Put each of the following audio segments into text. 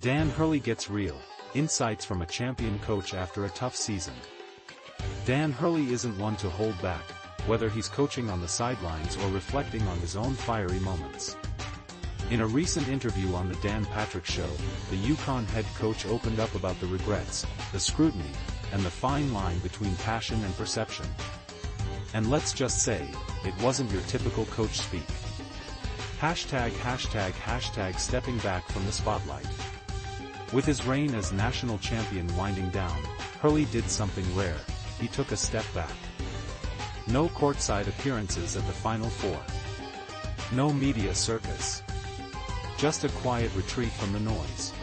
Dan Hurley gets real, insights from a champion coach after a tough season. Dan Hurley isn't one to hold back, whether he's coaching on the sidelines or reflecting on his own fiery moments. In a recent interview on the Dan Patrick Show, the UConn head coach opened up about the regrets, the scrutiny, and the fine line between passion and perception. And let's just say, it wasn't your typical coach speak. Hashtag stepping back from the spotlight. With his reign as national champion winding down, Hurley did something rare. He took a step back. No courtside appearances at the Final Four. No media circus. Just a quiet retreat from the noise.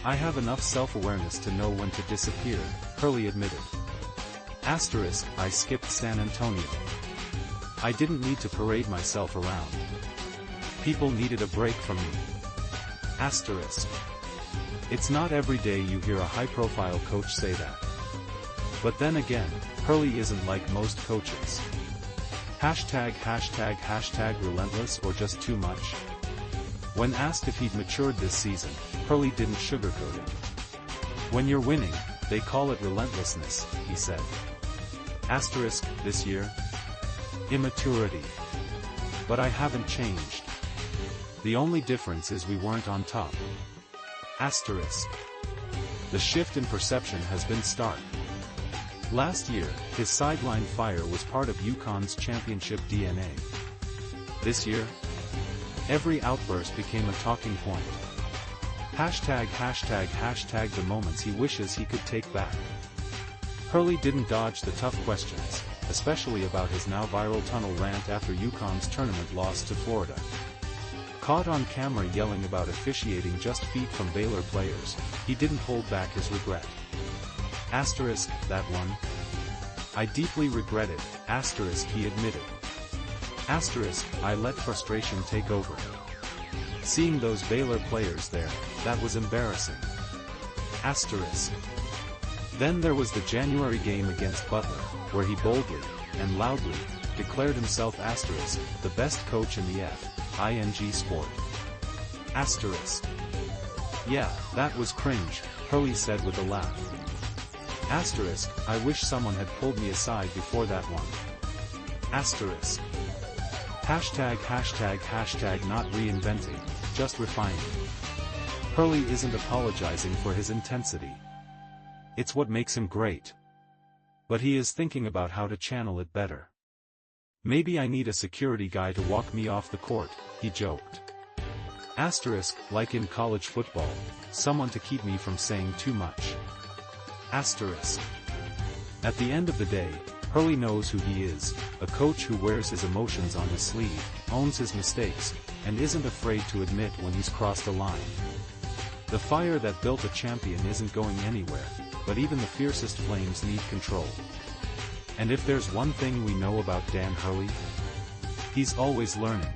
I have enough self-awareness to know when to disappear, Hurley admitted. Asterisk, I skipped San Antonio. I didn't need to parade myself around. People needed a break from me. Asterisk. It's not every day you hear a high-profile coach say that. But then again, Hurley isn't like most coaches. Hashtag relentless or just too much? When asked if he'd matured this season, Hurley didn't sugarcoat it. When you're winning, they call it relentlessness, he said. Asterisk, this year? Immaturity. But I haven't changed. The only difference is we weren't on top. Asterisk. The shift in perception has been stark. Last year, his sideline fire was part of UConn's championship DNA. This year, every outburst became a talking point. Hashtag the moments he wishes he could take back. Hurley didn't dodge the tough questions, especially about his now viral tunnel rant after UConn's tournament loss to Florida. Caught on camera yelling about officiating just feet from Baylor players, he didn't hold back his regret. Asterisk, that one? I deeply regret it, asterisk he admitted. Asterisk, I let frustration take over. Seeing those Baylor players there, that was embarrassing. Asterisk. Then there was the January game against Butler, where he boldly, and loudly, declared himself asterisk, the best coach in the F.I.N.G. sport. Asterisk. Yeah, that was cringe, Hurley said with a laugh. Asterisk, I wish someone had pulled me aside before that one. Asterisk. Hashtag not reinventing, just refining. Hurley isn't apologizing for his intensity. It's what makes him great. But he is thinking about how to channel it better. Maybe I need a security guy to walk me off the court, he joked. Asterisk, like in college football, someone to keep me from saying too much. Asterisk. At the end of the day, Hurley knows who he is, a coach who wears his emotions on his sleeve, owns his mistakes, and isn't afraid to admit when he's crossed a line. The fire that built a champion isn't going anywhere, but even the fiercest flames need control. And if there's one thing we know about Dan Hurley, he's always learning.